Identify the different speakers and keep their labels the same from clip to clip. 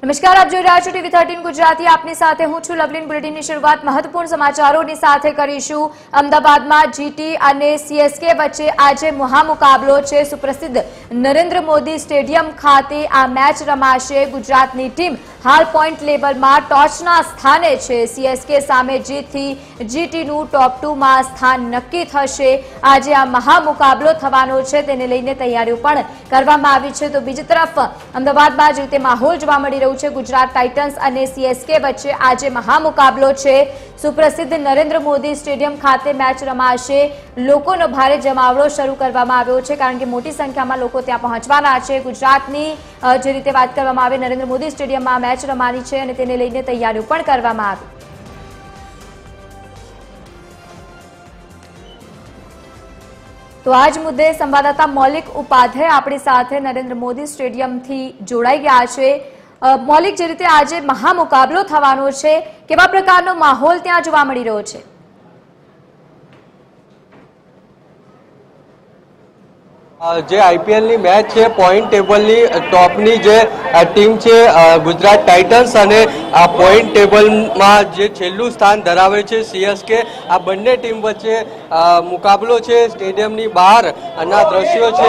Speaker 1: નમસ્કાર, આપ જોઈ રહ્યા છો ટીવી 13 ગુજરાતી। આપની સાથે હું છું લવલીન। બુલેટિનની શરૂઆત મહત્વપૂર્ણ સમાચારોની સાથે કરીશું। અમદાવાદમાં જીટી અને સીએસકે વચ્ચે આજે મહામુકાબલો છે। સુપ્રસિદ્ધ નરેન્દ્ર મોદી સ્ટેડિયમ ખાતે આ મેચ રમાશે। ગુજરાતની ટીમ હાલ પોઈન્ટ લેવલમાં ટોચના સ્થાને છે। સીએસકે સામે જીતથી જીટીનું ટોપ 2 માં સ્થાન નક્કી થશે। આજે આ મહામુકાબલો થવાનો છે, તેને લઈને તૈયારીઓ પણ કરવામાં આવી છે। તો બીજી તરફ અમદાવાદમાં જે રીતે માહોલ જોવા મળી રહ્યો છે, ગુજરાત ટાઇટન્સ અને સીએસકે વચ્ચે આજે મહામુકાબલો છે। સુપ્રસિદ્ધ નરેન્દ્ર મોદી સ્ટેડિયમ ખાતે મેચ રમાશે। લોકોનો ભારે જમાવડો શરૂ કરવામાં આવ્યો છે, કારણ કે મોટી સંખ્યામાં લોકો ત્યાં પહોંચવાના છે। ગુજરાતની જે રીતે વાત કરવામાં આવે, નરેન્દ્ર મોદી સ્ટેડિયમમાં મેચ રમાની છે અને તેને લઈને તૈયારીઓ પણ કરવામાં આવી। તો આજ મુદ્દે સંવાદદાતા મૌલિક ઉપાધ્યાય આપણી સાથે નરેન્દ્ર મોદી સ્ટેડિયમથી જોડાઈ ગયા છે। મૌલિક, જે રીતે આજે મહામુકાબલો થવાનો છે, કેવા પ્રકારનો માહોલ ત્યાં જોવા મળી રહ્યો છે?
Speaker 2: જે આઈપીએલની મેચ છે, પોઈન્ટ ટેબલની ટોપની જે ટીમ છે ગુજરાત ટાઇટન્સ અને આ પોઈન્ટ ટેબલમાં જે છેલ્લું સ્થાન ધરાવે છે સીએસકે, આ બંને ટીમ વચ્ચે મુકાબલો છે। સ્ટેડિયમની બહાર આના દ્રશ્યો છે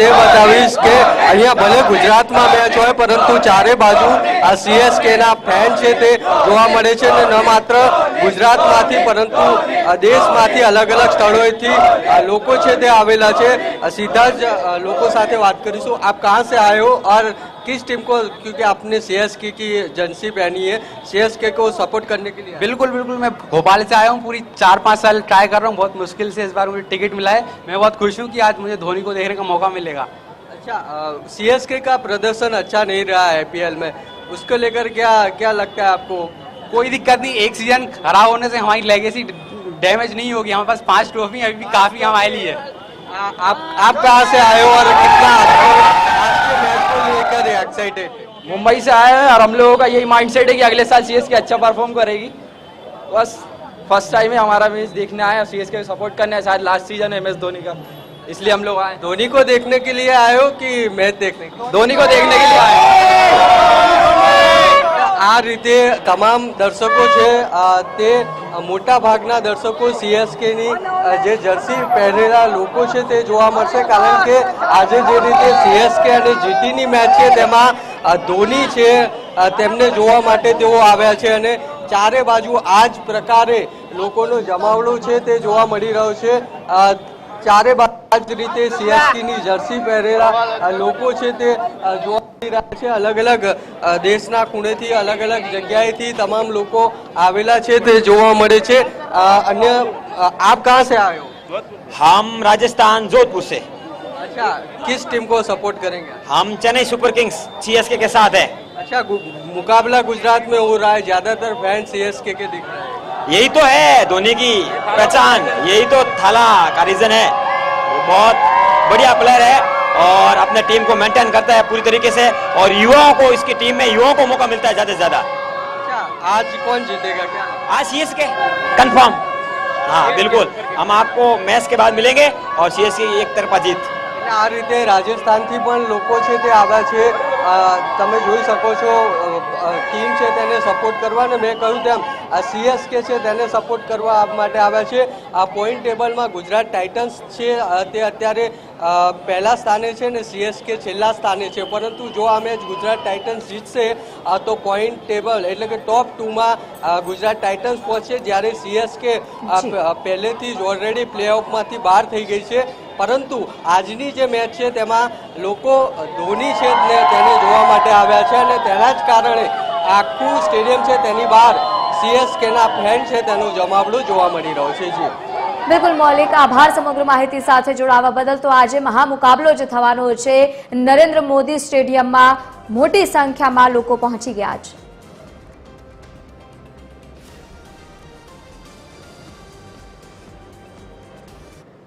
Speaker 2: તે બતાવીશ કે અહીંયા ભલે ગુજરાતમાં મેચ હોય, પરંતુ ચારે બાજુ આ સીએસકેના ફેન છે તે જોવા મળે છે। અને ન માત્ર ગુજરાતમાંથી પરંતુ દેશમાંથી અલગ અલગ સ્થળોએથી લોકો છે તે આવેલા છે। सीधा लोगों साथे बात करीशू। आप कहाँ से आए हो और किस टीम को, क्योंकि आपने सीएसके की जर्सी पहनी है, सीएसके को सपोर्ट करने के लिए?
Speaker 3: बिल्कुल बिल्कुल, मैं भोपाल से आया हूँ। पूरी 4-5 साल ट्राई कर रहा हूँ, बहुत मुश्किल से इस बार मुझे टिकट मिला है। मैं बहुत खुश हूँ कि आज मुझे धोनी को देखने का मौका मिलेगा।
Speaker 2: अच्छा, सीएसके का प्रदर्शन अच्छा नहीं रहा है आईपीएल में, उसको लेकर क्या लगता है आपको?
Speaker 3: कोई दिक्कत नहीं, एक सीजन खराब होने से हमारी लेगेसी डैमेज नहीं होगी। हमारे पास 5 ट्रॉफी अभी भी काफी हमारे लिए है।
Speaker 2: आप कहाँ से आए हो और कितना आज के मैच को लेकर एक्साइटेड?
Speaker 4: मुंबई से आए हैं और हम लोगों का यही माइंडसेट है कि अगले साल सीएसके अच्छा परफॉर्म करेगी। बस फर्स्ट टाइम है हमारा मैच देखने आए, सीएसके सपोर्ट करने। शायद लास्ट सीजन है एमएस धोनी का, इसलिए हम लोग आए।
Speaker 2: धोनी को देखने के लिए आए हो कि मैच देखने के लिए?
Speaker 4: धोनी को देखने के लिए आए।
Speaker 2: આ રીતે તમામ દર્શકો છે તે મોટા ભાગના દર્શકો સીએસકેની જે જર્સી પહેરેલા લોકો છે તે જોવા મળશે, કારણ કે આજે જે રીતે સીએસકે અને જીટીની મેચ છે તેમાં ધોની છે તેમને જોવા માટે તેઓ આવ્યા છે અને ચારે બાજુ આ જ પ્રકારે લોકોનો જમાવડો છે તે જોવા મળી રહ્યો છે। ચારે બાજુ આ જ રીતે સીએસકેની જર્સી પહેરેલા લોકો છે તે જોવા મળી રહ્યા છે। અલગ અલગ દેશના ખૂણેથી, અલગ અલગ જગ્યાએથી તમામ લોકો આવેલા છે તે જોવા મળે છે। अन्य आप कहाँ से आए हो?
Speaker 5: हम राजस्थान जोधपुर से।
Speaker 2: अच्छा, किस टीम को सपोर्ट करेंगे?
Speaker 5: हम चेन्नई सुपर किंग्स सीएसके के साथ है।
Speaker 2: अच्छा, मुकाबला गुजरात में हो रहा है, ज्यादातर फैन सीएसके के दिख रहे हैं।
Speaker 5: यही तो है धोनी की पहचान, यही तो थाला का रीजन है। वो बहुत बढ़िया प्लेयर है और अपने टीम को मेंटेन करता है पूरी तरीके से, और युवाओं को, इसकी टीम में युवाओं को मौका मिलता है ज्यादा से ज्यादा।
Speaker 2: अच्छा, आज कौन जीतेगा क्या?
Speaker 5: आज सीएसके कंफर्म। हाँ बिल्कुल, हम आपको मैच के बाद मिलेंगे और सीएसके एक तरफा जीत।
Speaker 2: આ રીતે રાજસ્થાનથી પણ લોકો છે તે આવ્યા છે। તમે જોઈ શકો છો ટીમ છે તેને સપોર્ટ કરવા, અને મેં કહ્યું તેમ આ સીએસકે છે તેને સપોર્ટ કરવા માટે આવ્યા છે। આ પોઈન્ટ ટેબલમાં ગુજરાત ટાઇટન્સ છે તે અત્યારે પહેલા સ્થાને છે ને સીએસકે છેલ્લા સ્થાને છે, પરંતુ જો આ મેચ ગુજરાત ટાઇટન્સ જીતશે તો પોઈન્ટ ટેબલ એટલે કે ટોપ 2 માં ગુજરાત ટાઇટન્સ પહોંચશે, જ્યારે સીએસકે પહેલેથી જ ઓલરેડી પ્લે ઓફમાંથી બહાર થઈ ગઈ છે। પરંતુ આજની જે મેચ છે તેમાં લોકો ધોની છે તેને જોવા માટે આવ્યા છે, અને તેના જ કારણે આખું સ્ટેડિયમ છે તેની બહાર સીએસકેના ફેન છે તેનો જમાવડો જોવા મળી રહ્યો છે। જી
Speaker 1: બિલકુલ મૌલિક, આભાર સમગ્ર માહિતી સાથે જોડાવા બદલ। તો આજે મહામુકાબલો જે થવાનો છે, નરેન્દ્ર મોદી સ્ટેડિયમમાં મોટી સંખ્યામાં લોકો પહોંચી ગયા છે।